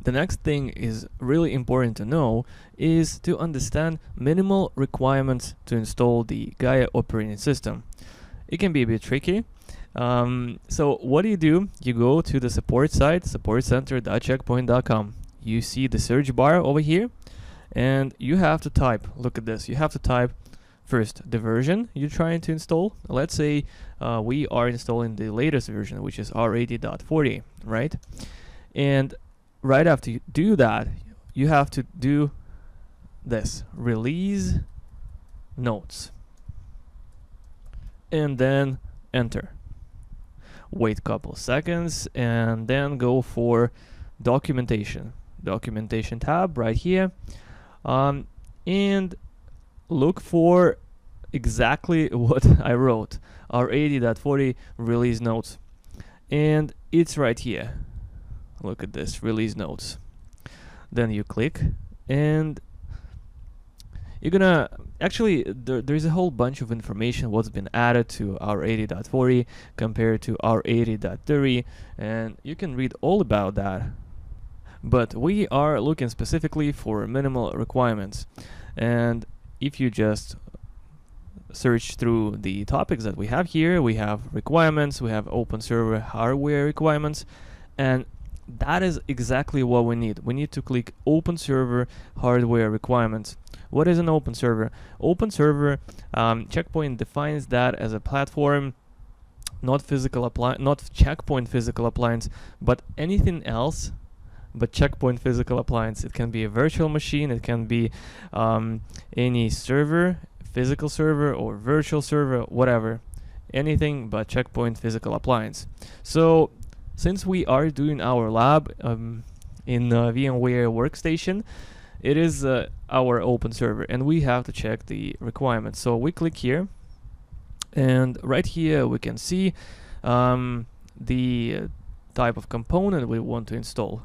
The next thing is really important to know is to understand minimal requirements to install the Gaia operating system. It can be a bit tricky. So what do? You go to the support site, supportcenter.checkpoint.com. You see the search bar over here, and you have to type, look at this, you have to type first the version you're trying to install. Let's say we are installing the latest version, which is R80.40, right? And right after you do that, you have to do this, release notes, and then enter. Wait a couple seconds and then go for documentation tab right here, and look for exactly what I wrote, R80.40 release notes, and it's right here. Look at this, release notes. Then you click, and you're gonna actually there's a whole bunch of information what's been added to R80.40 compared to R80.30, and you can read all about that. But we are looking specifically for minimal requirements, and if you just search through the topics that we have here, we have requirements, we have open server hardware requirements, and that is exactly what we need. We need to click open server hardware requirements. What is an open server? Open server, Checkpoint defines that as a platform, not Checkpoint physical appliance, but anything else but Checkpoint physical appliance. It can be a virtual machine, it can be any server, physical server or virtual server, whatever, anything but Checkpoint physical appliance. So since we are doing our lab in VMware Workstation, it is our open server, and we have to check the requirements. So we click here, and right here we can see the type of component we want to install.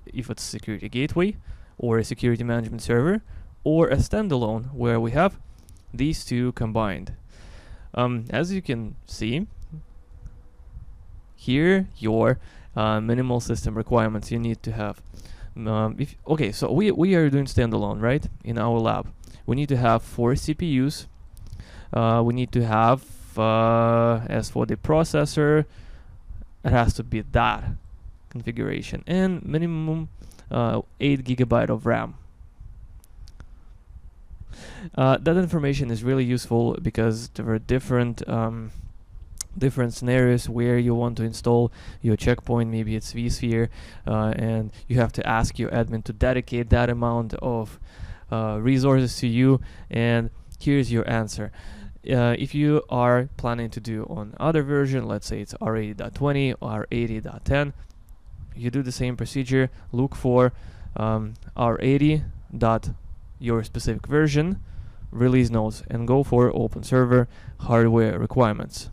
If it's a security gateway, or a security management server, or a standalone, where we have these two combined. As you can see, here your minimal system requirements you need to have. Okay, so we are doing standalone, right? In our lab, we need to have 4 CPUs. We need to have, as for the processor, it has to be that configuration, and minimum 8 GB of RAM. That information is really useful because there are different scenarios where you want to install your Checkpoint. Maybe it's vSphere, and you have to ask your admin to dedicate that amount of resources to you, and here's your answer. If you are planning to do on other version, let's say it's R80.20 or R80.10, you do the same procedure. Look for R80. Your specific version, release notes, and go for open server hardware requirements.